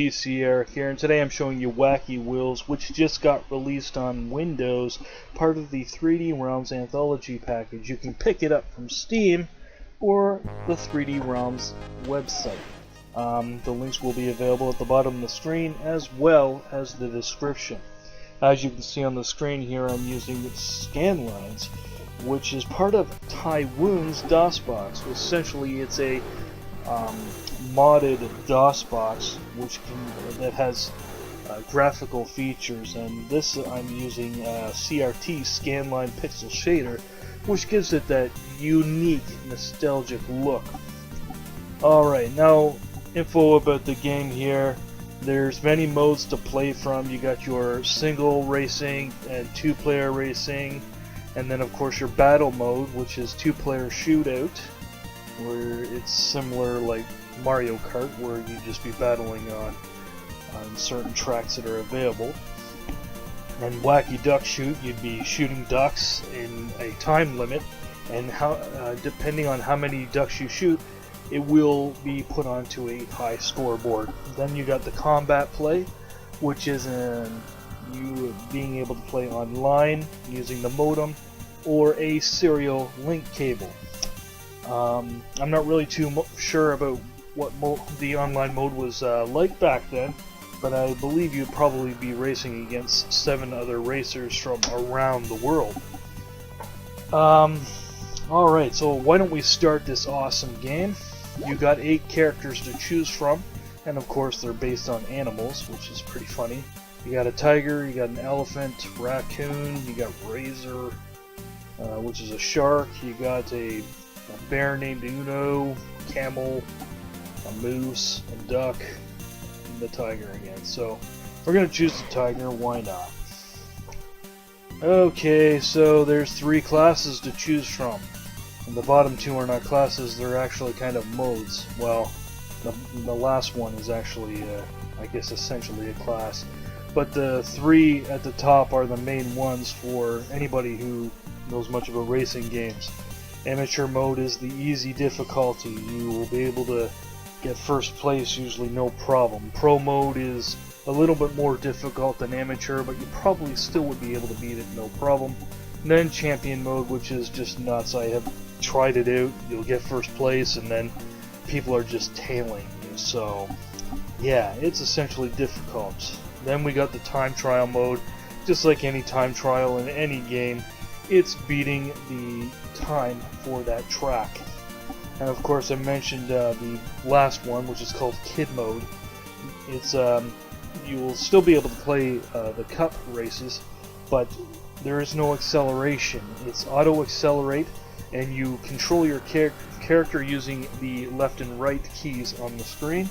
DCeric here, and today I'm showing you Wacky Wheels, which just got released on Windows, part of the 3D Realms Anthology package. You can pick it up from Steam or the 3D Realms website. The links will be available at the bottom of the screen as well as the description. As you can see on the screen here, I'm using Scanlines, which is part of Taewoong's Dosbox. Essentially, it's a modded Dosbox that has graphical features, and this I'm using CRT Scanline Pixel Shader, which gives it that unique nostalgic look. Alright, now info about the game here. There's many modes to play from. You got your single racing and two-player racing, and then of course your battle mode, which is two-player shootout, where it's similar like Mario Kart, where you just be battling on certain tracks that are available. And Wacky Duck Shoot, you'd be shooting ducks in a time limit, and depending on how many ducks you shoot, it will be put onto a high scoreboard. Then you got the combat play, which is you being able to play online using the modem or a serial link cable. I'm not really too sure about what the online mode was like back then, but I believe you'd probably be racing against 7 other racers from around the world. Alright, so why don't we start this awesome game? You got 8 characters to choose from, and of course they're based on animals, which is pretty funny. You got a tiger, you got an elephant, raccoon, you got Razor, which is a shark, you got a bear named Uno, camel, a moose, a duck, and the tiger again. So we're going to choose the tiger, why not? Okay, so there's 3 classes to choose from. And the bottom 2 are not classes, they're actually kind of modes. Well, the last one is actually, I guess, essentially a class. But the 3 at the top are the main ones for anybody who knows much about racing games. Amateur mode is the easy difficulty. You will be able to get first place, usually no problem. Pro mode is a little bit more difficult than amateur, but you probably still would be able to beat it no problem. And then champion mode, which is just nuts. I have tried it out. You'll get first place and then people are just tailing you. So yeah, it's essentially difficult. Then we got the time trial mode. Just like any time trial in any game, it's beating the time for that track. And of course I mentioned the last one, which is called Kid Mode. It's you will still be able to play the cup races, but there is no acceleration. It's auto accelerate, and you control your character using the left and right keys on the screen.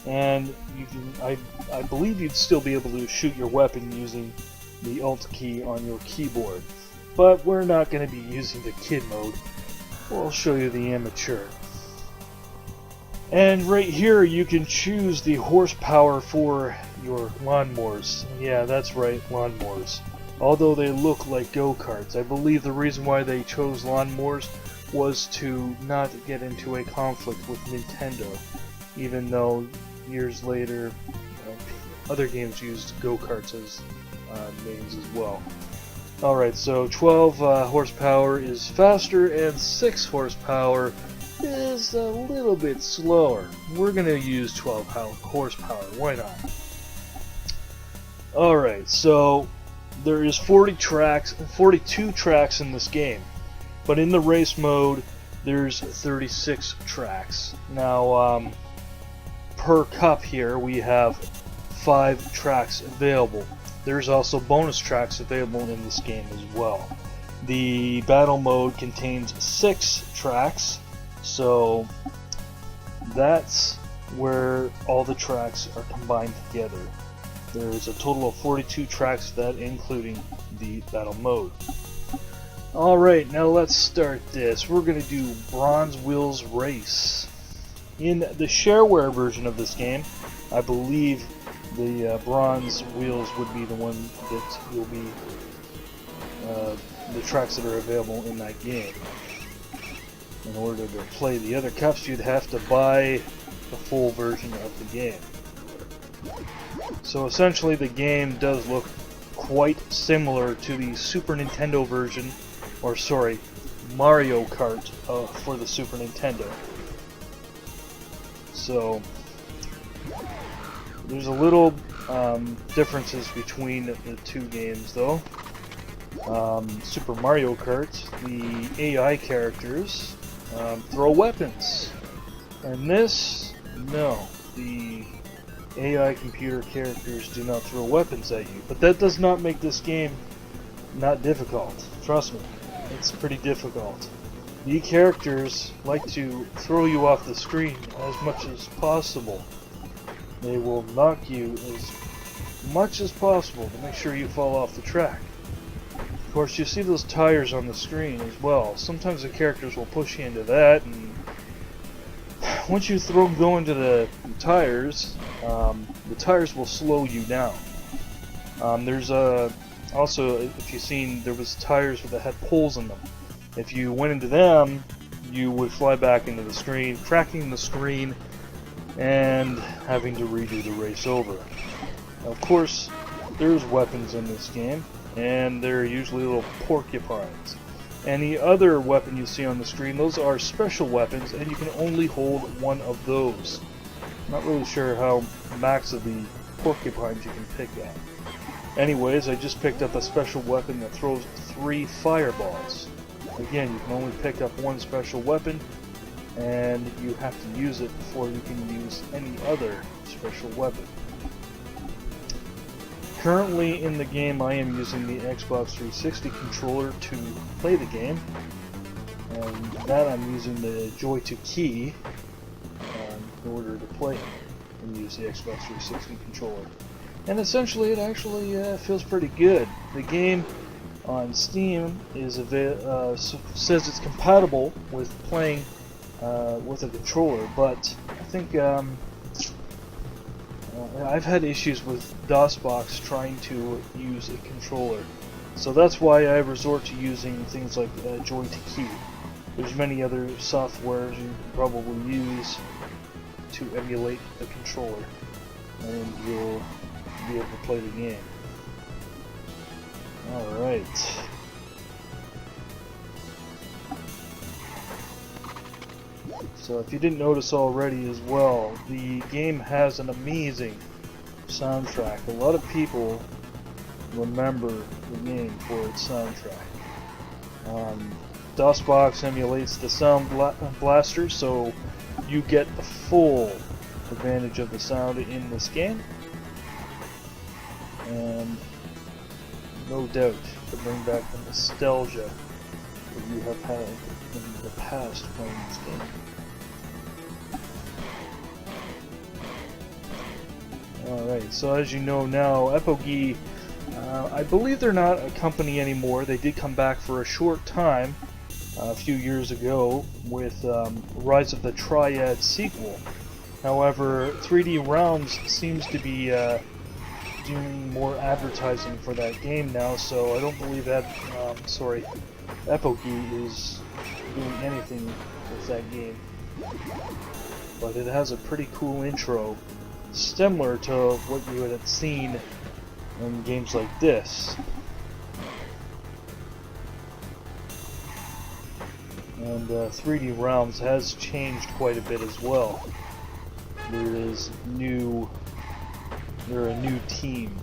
And you can, I believe you'd still be able to shoot your weapon using the Alt key on your keyboard. But we're not going to be using the Kid Mode. We'll show you the amateur. And right here you can choose the horsepower for your lawnmowers. Yeah, that's right, lawnmowers. Although they look like go-karts. I believe the reason why they chose lawnmowers was to not get into a conflict with Nintendo. Even though years later other games used go-karts as names as well. Alright, so 12 horsepower is faster, and 6 horsepower is a little bit slower. We're going to use 12 horsepower, why not? Alright, so there is 42 tracks in this game, but in the race mode there's 36 tracks. Now, per cup here we have 5 tracks available. There's also bonus tracks available in this game as well. The battle mode contains 6 tracks, so that's where all the tracks are combined together. There's a total of 42 tracks, that including the battle mode. Alright, now let's start this. We're going to do Bronze Wheels Race. In the shareware version of this game, I believe the bronze wheels would be the one that will be the tracks that are available in that game. In order to play the other cups, you'd have to buy the full version of the game. So essentially the game does look quite similar to the Super Nintendo version, or sorry, Mario Kart for the Super Nintendo. So there's a little differences between the two games though. Super Mario Kart, the AI characters throw weapons. And this, no, the AI computer characters do not throw weapons at you. But that does not make this game not difficult. Trust me, it's pretty difficult. The characters like to throw you off the screen as much as possible. They will knock you as much as possible to make sure you fall off the track. Of course, you see those tires on the screen as well. Sometimes the characters will push you into that, and once you go into the tires will slow you down. There's also, if you've seen, there was tires that had holes in them. If you went into them, you would fly back into the screen, cracking the screen and having to redo the race over. Of course, there's weapons in this game, and they're usually little porcupines. And the other weapon you see on the screen, those are special weapons, and you can only hold one of those. I'm not really sure how max of the porcupines you can pick up. Anyways, I just picked up a special weapon that throws 3 fireballs. Again, you can only pick up one special weapon, and you have to use it before you can use any other special weapon. Currently in the game, I am using the Xbox 360 controller to play the game, and that I'm using the JoytoKey in order to play and use the Xbox 360 controller. And essentially, it actually feels pretty good. The game on Steam is says it's compatible with playing with a controller, but I think I've had issues with Dosbox trying to use a controller, so that's why I resort to using things like JoytoKey. There's many other softwares you can probably use to emulate a controller, and you'll be able to play the game. Alright. So if you didn't notice already as well, the game has an amazing soundtrack. A lot of people remember the game for its soundtrack. DOSBox emulates the Sound Blaster, so you get the full advantage of the sound in this game. And no doubt to bring back the nostalgia that you have had in the past playing this game. Alright, so as you know now, Apogee, I believe they're not a company anymore. They did come back for a short time a few years ago with Rise of the Triad sequel. However, 3D Realms seems to be doing more advertising for that game now, so I don't believe that, Apogee is doing anything with that game. But it has a pretty cool intro, similar to what you would have seen in games like this. And 3D Realms has changed quite a bit as well. They're a new team.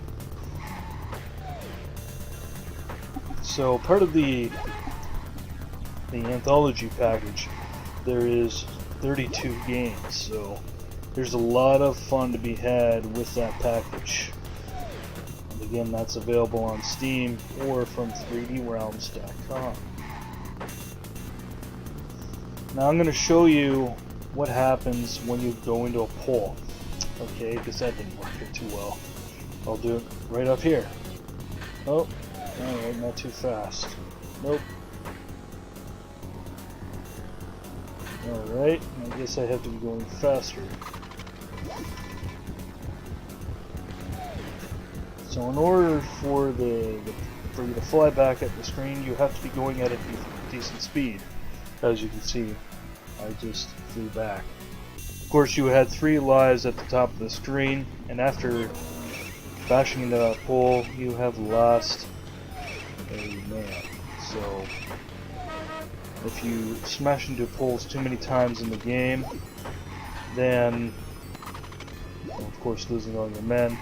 So part of the anthology package, there is 32 games, so there's a lot of fun to be had with that package. And again, that's available on Steam or from 3drealms.com. Now I'm going to show you what happens when you go into a poll. Okay, because that didn't work too well. I'll do it right up here. Oh, alright, not too fast. Nope. Alright, I guess I have to be going faster. So in order for for you to fly back at the screen, you have to be going at a decent speed. As you can see, I just flew back. course, you had 3 lives at the top of the screen, and after bashing into a pole, you have lost a man. So, if you smash into poles too many times in the game, then, well, of course, losing all your men,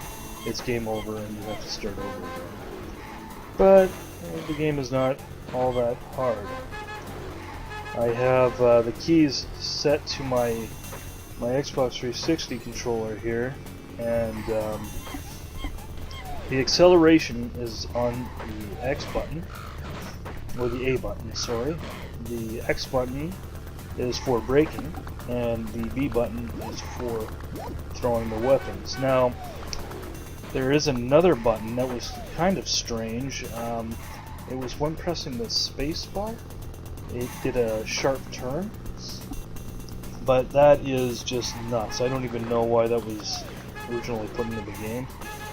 it's game over and you have to start over again. But the game is not all that hard. I have the keys set to my Xbox 360 controller here, and the acceleration is on the X button, or the A button, sorry. The X button is for braking, and the B button is for throwing the weapons. Now, there is another button that was kind of strange. It was when pressing the space bar, it did a sharp turn, but that is just nuts. I don't even know why that was originally put into the game,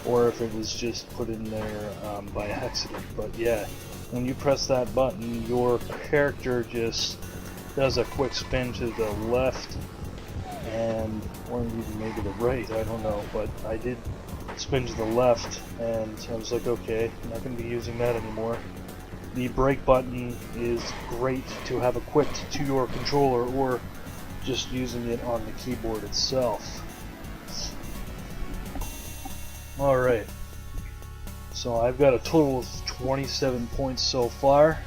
or if it was just put in there by accident. But yeah, when you press that button, your character just does a quick spin to the left, and or even maybe the right, I don't know, but I did spin to the left, and I was like, okay, I'm not going to be using that anymore. The brake button is great to have equipped to your controller, or just using it on the keyboard itself. Alright, so I've got a total of 27 points so far.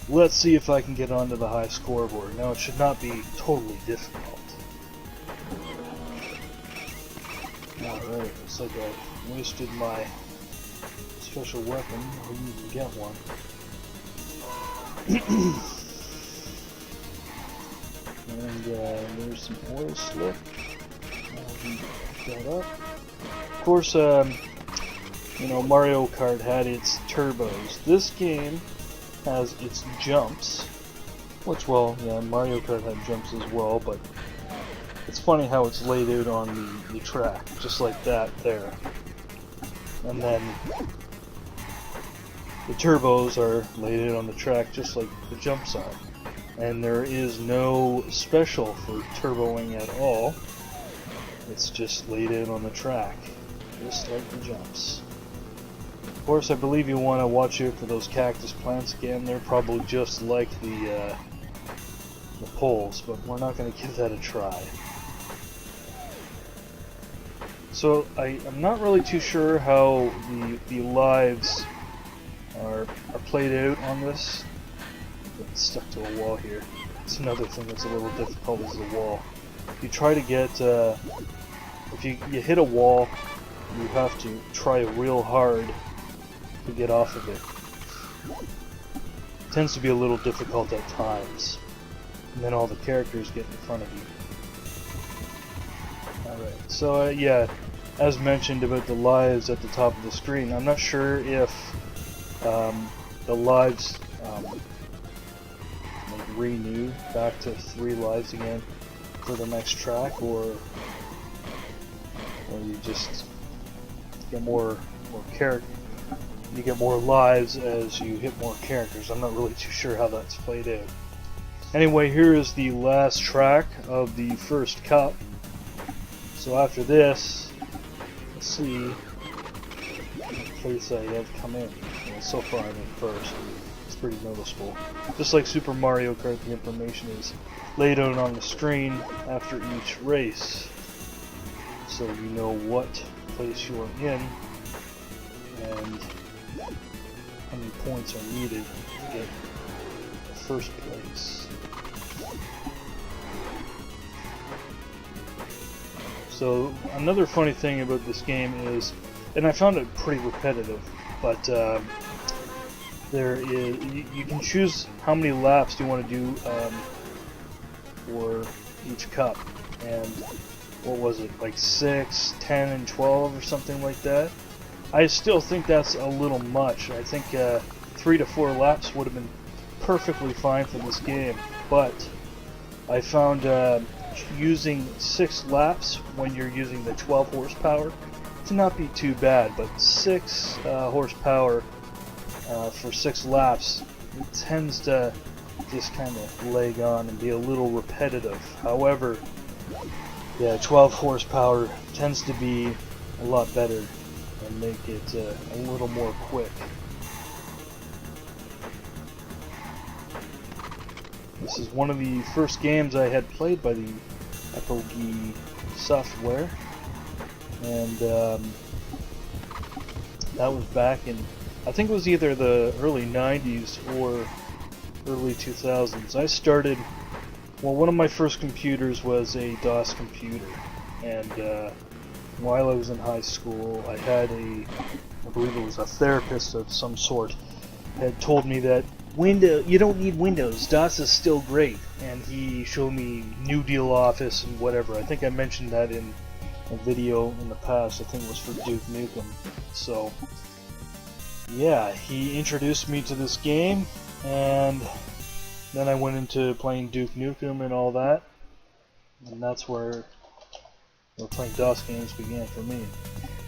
Let's see if I can get onto the high scoreboard. Now, it should not be totally difficult. Alright, looks like I wasted my special weapon. I didn't even get one. And there's some oil slick. Pick that up. Of course, you know, Mario Kart had its turbos. This game has its jumps, which, well, yeah, Mario Kart had jumps as well, but it's funny how it's laid out on the track, just like that there. And then the turbos are laid out on the track just like the jumps are. And there is no special for turboing at all. It's just laid out on the track, just like the jumps. Of course, I believe you want to watch out for those cactus plants again. They're probably just like the poles, but we're not going to give that a try. So I'm not really too sure how the lives are played out on this. It's stuck to a wall here. It's another thing that's a little difficult is the wall. If you try to get, if you hit a wall, you have to try real hard to get off of it. It tends to be a little difficult at times. And then all the characters get in front of you. Alright, so yeah, as mentioned about the lives at the top of the screen, I'm not sure if the lives like renew back to 3 lives again for the next track, or you just get more character. You get more lives as you hit more characters. I'm not really too sure how that's played out. Anyway, here is the last track of the first cup. So after this, let's see what place I have come in. Well, so far I'm in first. It's pretty noticeable. Just like Super Mario Kart, the information is laid out on the screen after each race, so you know what place you are in and how many points are needed to get first place. So another funny thing about this game is, and I found it pretty repetitive, but there is you can choose how many laps you want to do for each cup, and what was it, like 6, 10, and 12 or something like that. I still think that's a little much. I think 3 to 4 laps would have been perfectly fine for this game, but I found using 6 laps when you're using the 12 horsepower to not be too bad, but 6 horsepower for 6 laps, it tends to just kind of lag on and be a little repetitive. However, Yeah, 12 horsepower tends to be a lot better and make it a little more quick. This is one of the first games I had played by the Apogee software, and that was back in, I think it was either the early 90s or early 2000s. I started, well, one of my first computers was a DOS computer, and while I was in high school, I had I believe it was a therapist of some sort, had told me that you don't need Windows, DOS is still great, and he showed me New Deal Office and whatever. I think I mentioned that in a video in the past. I think it was for Duke Nukem. So yeah, he introduced me to this game, and then I went into playing Duke Nukem and all that, and that's where playing DOS games began for me.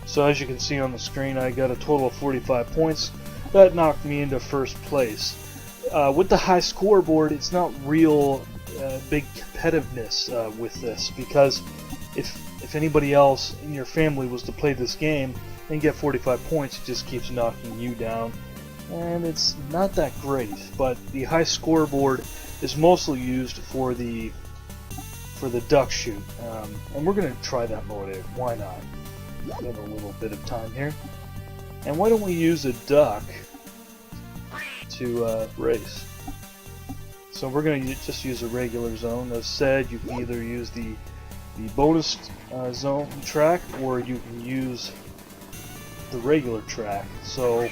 So as you can see on the screen, I got a total of 45 points. That knocked me into first place. With the high scoreboard, it's not real big competitiveness with this, because if anybody else in your family was to play this game and get 45 points, it just keeps knocking you down, and it's not that great. But the high scoreboard is mostly used for the duck shoot, and we're gonna try that mode out. Why not? We have a little bit of time here, and why don't we use a duck to race? So we're going to just use a regular zone. As said, you can either use the bonus zone track, or you can use the regular track. So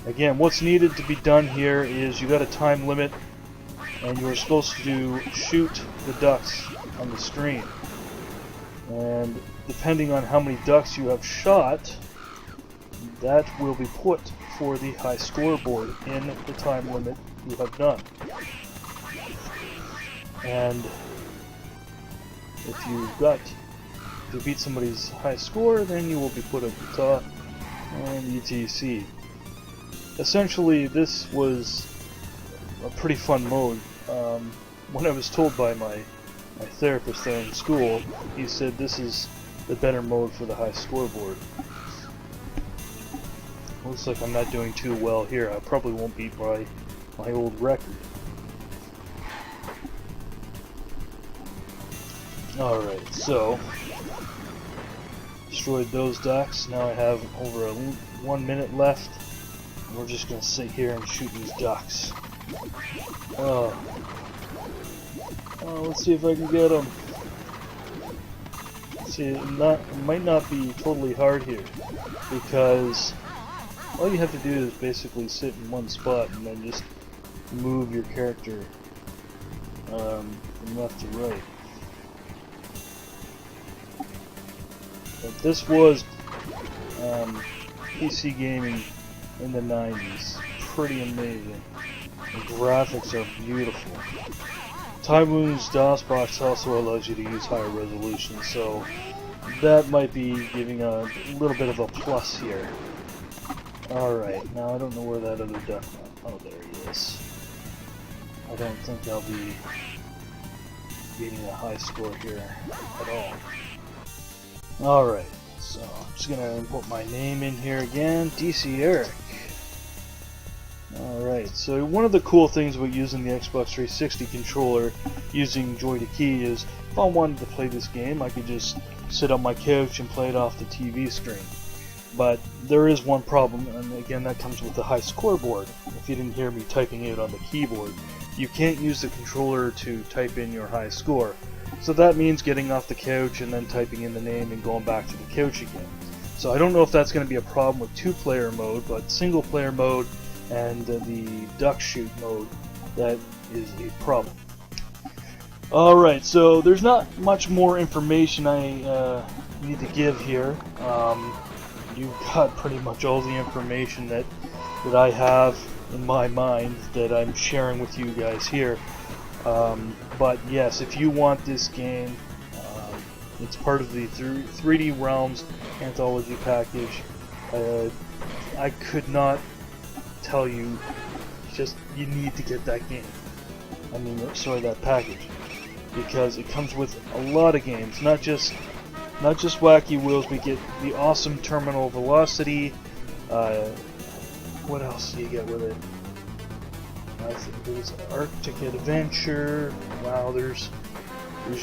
again, what's needed to be done here is you got a time limit, and you're supposed to shoot the ducks on the screen. And depending on how many ducks you have shot, that will be put for the high scoreboard in the time limit you have done. And if you beat somebody's high score, then you will be put at the top, and etc. Essentially, this was a pretty fun mode. When I was told by my therapist there in school, he said this is the better mode for the high scoreboard. Looks like I'm not doing too well here. I probably won't beat my old record. Alright, so destroyed those ducks. Now I have over 1 minute left. We're just going to sit here and shoot these ducks. Let's see if I can get them. See, it might not be totally hard here, because all you have to do is basically sit in one spot and then just move your character from left to right. But this was PC gaming in the 90s. Pretty amazing. The graphics are beautiful. Taewoong's Dosbox also allows you to use higher resolution, so that might be giving a little bit of a plus here. Alright, now I don't know where that other duck went. Oh, there he is. I don't think I'll be getting a high score here at all. Alright, so I'm just going to put my name in here again, DCeric. Alright, so one of the cool things about using the Xbox 360 controller using JoytoKey is if I wanted to play this game, I could just sit on my couch and play it off the TV screen. But there is one problem, and again that comes with the high scoreboard. If you didn't hear me typing it on the keyboard, you can't use the controller to type in your high score. So that means getting off the couch and then typing in the name and going back to the couch again. So I don't know if that's going to be a problem with two-player mode, but single-player mode and the duck shoot mode, that is a problem. Alright, so there's not much more information I need to give here. You've got pretty much all the information that I have in my mind that I'm sharing with you guys here. But yes, if you want this game, it's part of the 3D Realms Anthology package. I could not tell you, just you need to get that game. I mean, sorry, that package. because it comes with a lot of games, not just Wacky Wheels. We get the awesome Terminal Velocity. What else do you get with it? I think there's Arctic Adventure. Wow, there's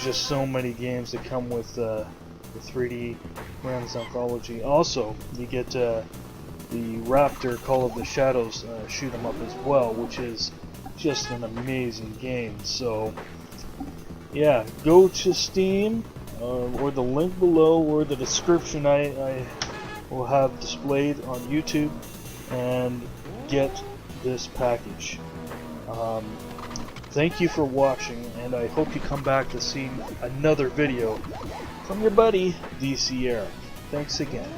just so many games that come with the 3D Realms Anthology. Also, you get the Raptor Call of the Shadows shoot 'em up as well, which is just an amazing game. So yeah, go to Steam or the link below or the description I will have displayed on YouTube and get this package. Thank you for watching, and I hope you come back to see another video from your buddy DCeric. Thanks again.